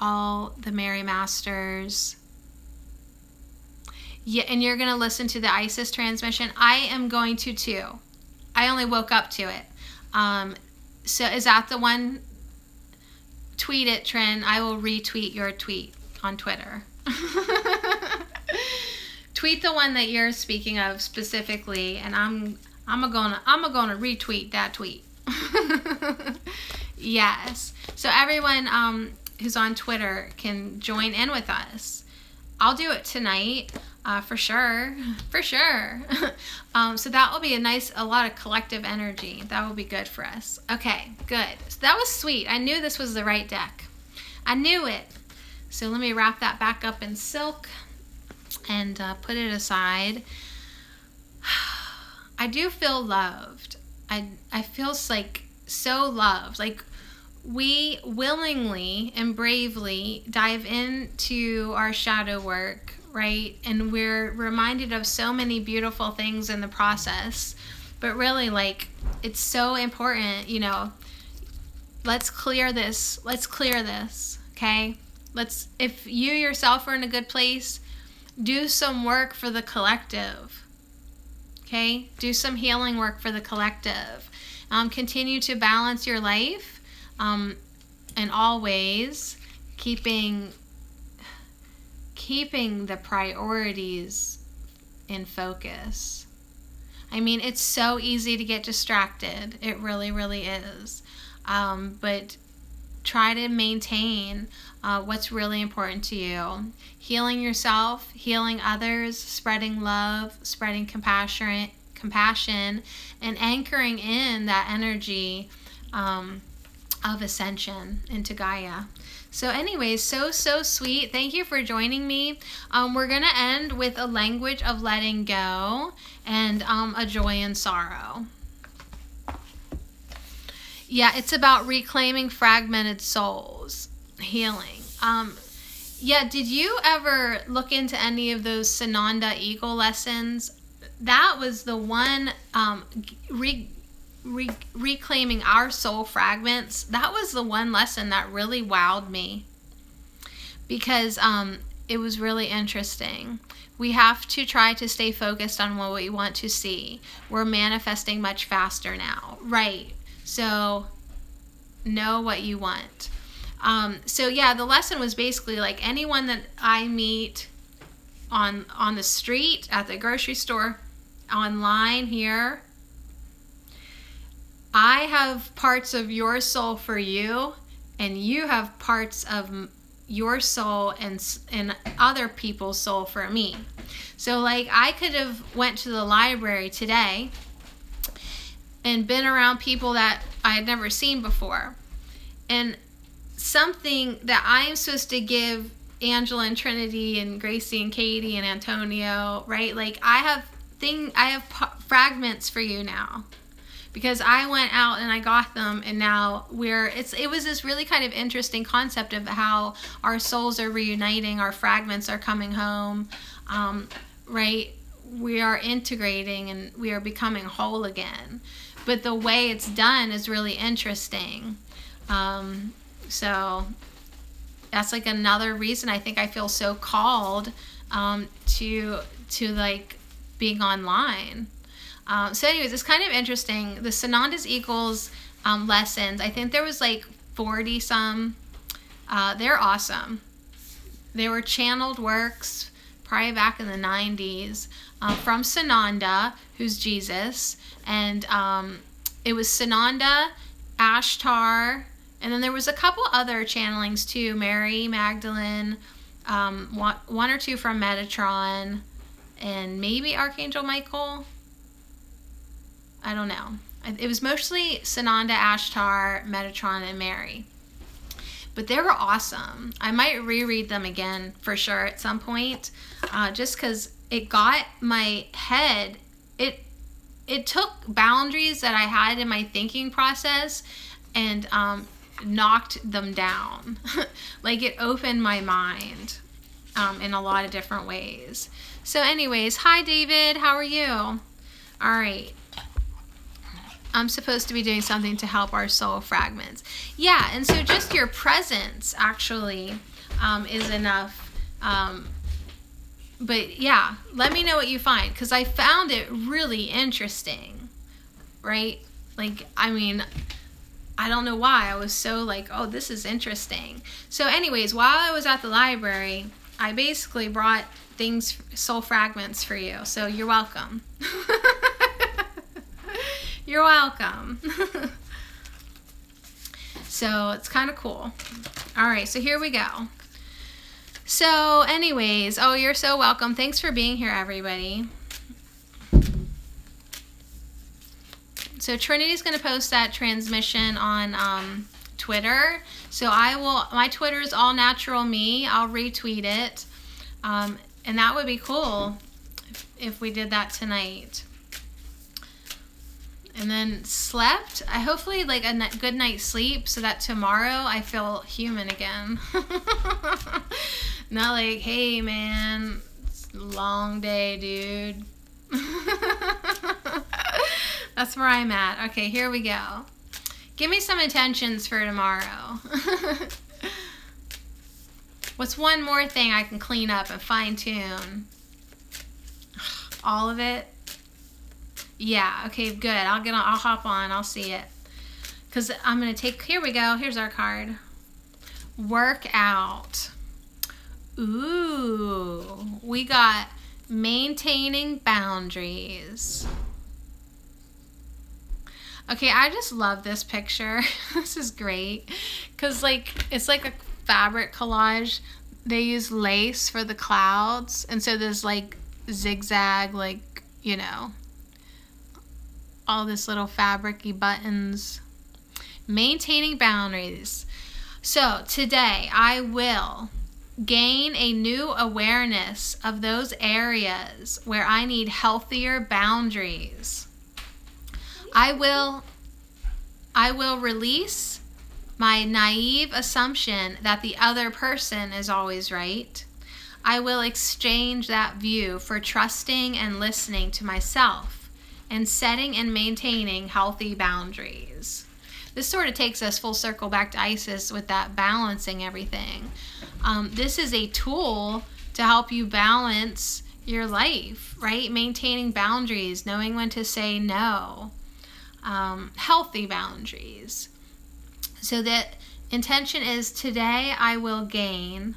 all the Mary Masters. Yeah, and you're going to listen to the Isis transmission. I am going to too. I only woke up to it. So is that the one? Tweet it, Trin. I will retweet your tweet on Twitter. Tweet the one that you're speaking of specifically, and I'm gonna retweet that tweet. Yes. So everyone who's on Twitter can join in with us. I'll do it tonight, for sure. So that will be a lot of collective energy. That will be good for us. Okay, good. So that was sweet. I knew this was the right deck. I knew it. So let me wrap that back up in silk and put it aside. I do feel loved. I feel like so loved. Like we willingly and bravely dive into our shadow work, right? And we're reminded of so many beautiful things in the process. But really, like, it's so important, you know, let's clear this, okay? If you yourself are in a good place, do some work for the collective. Okay? Do some healing work for the collective. Continue to balance your life in all ways, keeping the priorities in focus. I mean, it's so easy to get distracted. It really, really is. But try to maintain what's really important to you. Healing yourself, healing others, spreading love, spreading compassion, and anchoring in that energy of ascension into Gaia. So anyways, so sweet. Thank you for joining me. We're going to end with a language of letting go and a joy and sorrow. Yeah, it's about reclaiming fragmented souls, healing. Yeah, did you ever look into any of those Sananda Eagle lessons? That was the one, reclaiming our soul fragments. That was the one lesson that really wowed me, because it was really interesting. We have to try to stay focused on what we want to see. We're manifesting much faster now, right? So know what you want. So yeah, the lesson was basically like, anyone that I meet on the street, at the grocery store, online here, I have parts of your soul for you, and you have parts of your soul and other people's soul for me. So like, I could have went to the library today and been around people that I had never seen before, and something that I'm supposed to give Angela and Trinity and Gracie and Katie and Antonio, right? Like, I have fragments for you now, because I went out and I got them, and now it was this really kind of interesting concept of how our souls are reuniting, our fragments are coming home, right? We are integrating and we are becoming whole again. But the way it's done is really interesting. So that's like another reason I think I feel so called to like being online. So anyways, it's kind of interesting. The Sananda's Eagles lessons, I think there was like 40 some. They're awesome. They were channeled works probably back in the 90s from Sananda, who's Jesus. And it was Sananda, Ashtar, and then there was a couple other channelings too. Mary Magdalene, one or two from Metatron, and maybe Archangel Michael. I don't know. It was mostly Sananda, Ashtar, Metatron, and Mary. But they were awesome. I might reread them again for sure at some point, just because it got my head. It took boundaries that I had in my thinking process and knocked them down. Like, it opened my mind in a lot of different ways. So anyways, hi David, how are you? All right. I'm supposed to be doing something to help our soul fragments. Yeah, and so just your presence actually is enough. But yeah, let me know what you find, because I found it really interesting, right? Like, I mean, I don't know why. I was so like, oh, this is interesting. So anyways, while I was at the library, I basically brought soul fragments for you. So you're welcome. You're welcome. So it's kind of cool. All right, so here we go. So anyways, oh, you're so welcome. Thanks for being here, everybody. So Trinity's going to post that transmission on Twitter. So my Twitter is all natural me. I'll retweet it. And that would be cool if we did that tonight. And then slept. I hopefully like a good night's sleep so that tomorrow I feel human again. Not like, hey man, it's a long day, dude. That's where I'm at. Okay, here we go. Give me some intentions for tomorrow. What's one more thing I can clean up and fine tune? All of it? Yeah, okay, good. I'll hop on, I'll see it. Because I'm going to take, here we go, here's our card. Work out. Ooh, we got maintaining boundaries. Okay, I just love this picture. This is great. Because, like, it's like a fabric collage. They use lace for the clouds. And so there's, like, zigzag, like, you know, all this little fabric-y buttons. Maintaining boundaries. So, today, I will gain a new awareness of those areas where I need healthier boundaries. I will release my naive assumption that the other person is always right. I will exchange that view for trusting and listening to myself and setting and maintaining healthy boundaries. This sort of takes us full circle back to Isis with that balancing everything. This is a tool to help you balance your life, right? Maintaining boundaries, knowing when to say no. Healthy boundaries. So that intention is today I will gain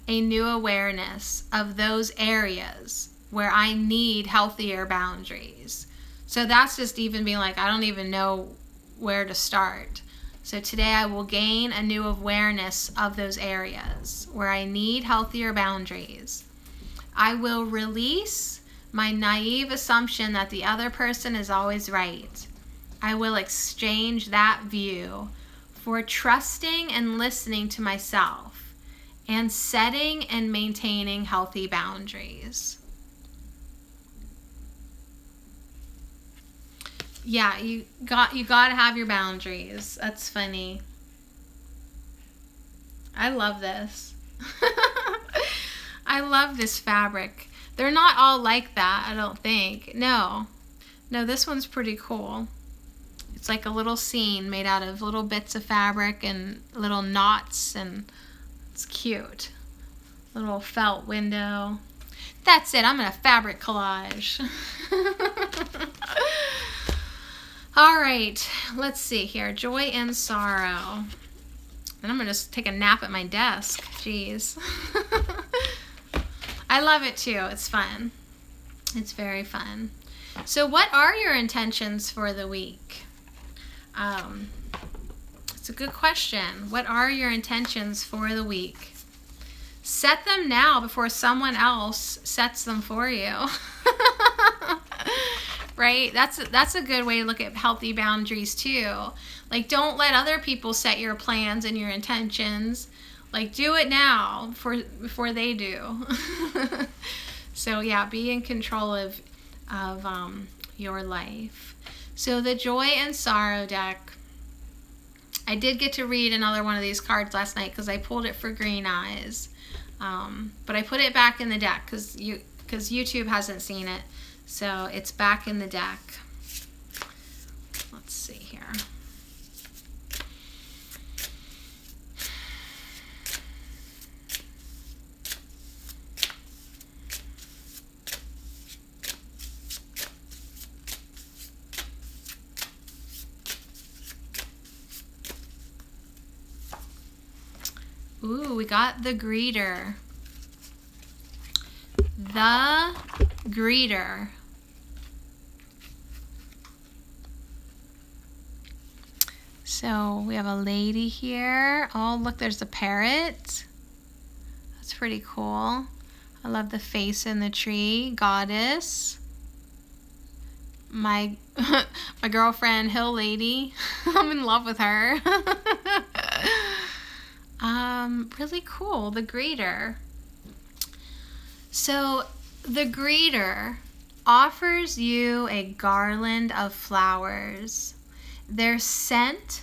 a new awareness of those areas where I need healthier boundaries. So that's just even being like, I don't even know where to start. So today I will gain a new awareness of those areas where I need healthier boundaries. I will release my naive assumption that the other person is always right. I will exchange that view for trusting and listening to myself and setting and maintaining healthy boundaries. Yeah, you got to have your boundaries. That's funny. I love this. I love this fabric. They're not all like that, I don't think. No, this one's pretty cool. It's like a little scene made out of little bits of fabric and little knots, and it's cute. Little felt window. That's it. I'm in a fabric collage. All right. Let's see here. Joy and sorrow. And I'm going to just take a nap at my desk. Jeez. I love it too. It's fun. It's very fun. So what are your intentions for the week? It's a good question. What are your intentions for the week? Set them now before someone else sets them for you. Right? That's a good way to look at healthy boundaries too. Like, don't let other people set your plans and your intentions. Like, do it now before they do. So yeah, be in control of your life. So the joy and sorrow deck. I did get to read another one of these cards last night because I pulled it for Green Eyes. But I put it back in the deck because YouTube hasn't seen it. So it's back in the deck. Let's see here. Ooh, we got the greeter. The greeter. So we have a lady here. Oh, look, there's a parrot. That's pretty cool. I love the face in the tree. Goddess. My girlfriend, Hill Lady. I'm in love with her. Really cool. The greeter. So the greeter offers you a garland of flowers. Their scent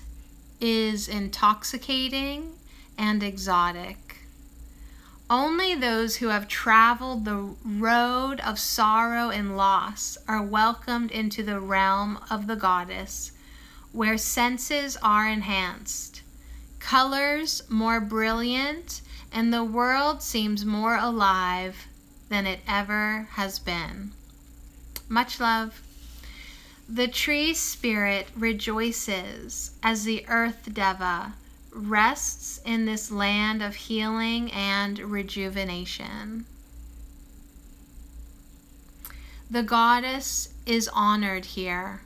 is intoxicating and exotic. Only those who have traveled the road of sorrow and loss are welcomed into the realm of the goddess, where senses are enhanced, colors more brilliant, and the world seems more alive than it ever has been. Much love. The tree spirit rejoices as the earth deva rests in this land of healing and rejuvenation. The goddess is honored here.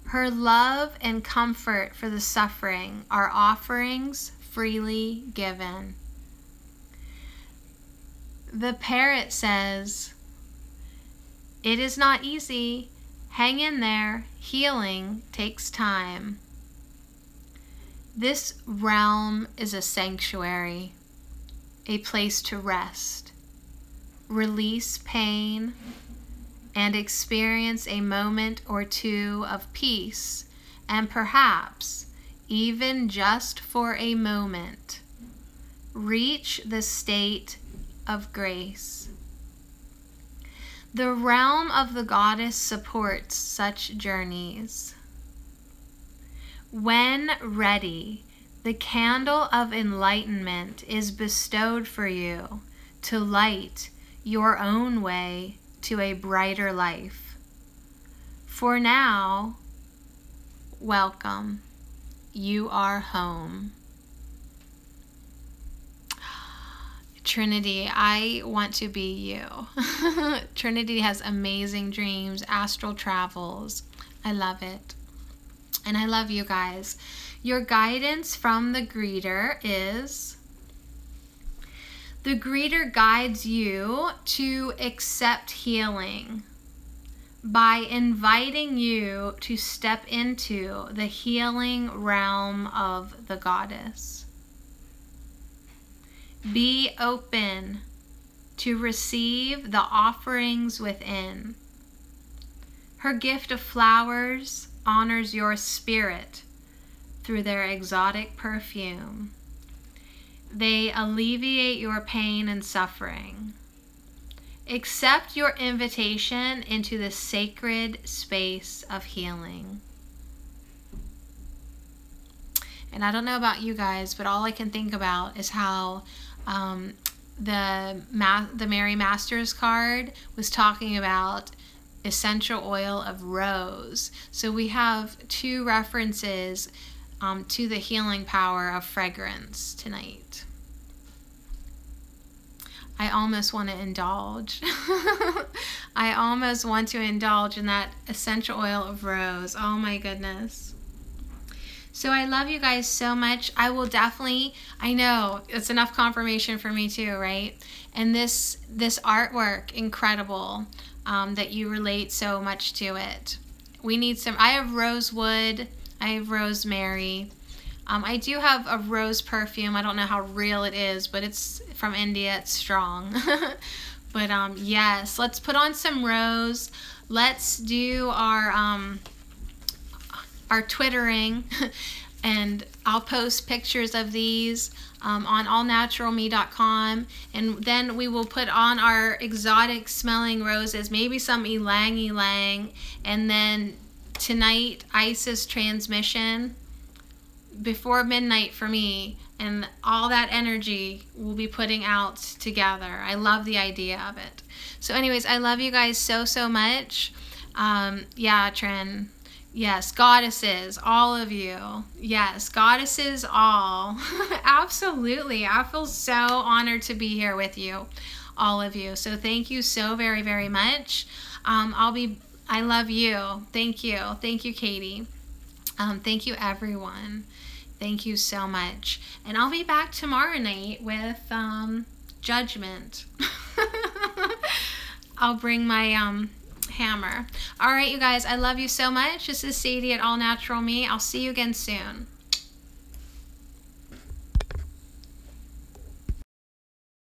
Her love and comfort for the suffering are offerings freely given. The parrot says, "It is not easy. Hang in there. Healing takes time." This realm is a sanctuary, a place to rest, release pain, and experience a moment or two of peace, and perhaps, even just for a moment, reach the state of grace. The realm of the goddess supports such journeys. When ready, the candle of enlightenment is bestowed for you to light your own way to a brighter life. For now, welcome. You are home. Trinity, I want to be you. Trinity has amazing dreams, astral travels. I love it. And I love you guys. Your guidance from the greeter is, the greeter guides you to accept healing by inviting you to step into the healing realm of the goddess. Be open to receive the offerings within. Her gift of flowers honors your spirit through their exotic perfume. They alleviate your pain and suffering. Accept your invitation into the sacred space of healing. And I don't know about you guys, but all I can think about is how the Mary Masters card was talking about essential oil of rose. So we have two references to the healing power of fragrance tonight. I almost want to indulge. I almost want to indulge in that essential oil of rose. Oh my goodness. So I love you guys so much. I will definitely, I know it's enough confirmation for me too, right? And this artwork, incredible, that you relate so much to it. We need some, I have rosewood, I have rosemary. I do have a rose perfume. I don't know how real it is, but it's from India. It's strong. But yes, let's put on some rose. Let's do our twittering, and I'll post pictures of these on allnaturalme.com, and then we will put on our exotic smelling roses, maybe some ylang ylang, and then tonight Isis transmission before midnight for me, and all that energy we'll be putting out together. I love the idea of it. So anyways, I love you guys so much. Yeah, Trin. Yes, goddesses, all of you. Yes, goddesses all. Absolutely. I feel so honored to be here with you, all of you. So thank you so very much. I love you. Thank you. Thank you, Katie. Thank you, everyone. Thank you so much. And I'll be back tomorrow night with judgment. I'll bring my hammer. All right, you guys, I love you so much. This is Sadie at All Natural Me. I'll see you again soon.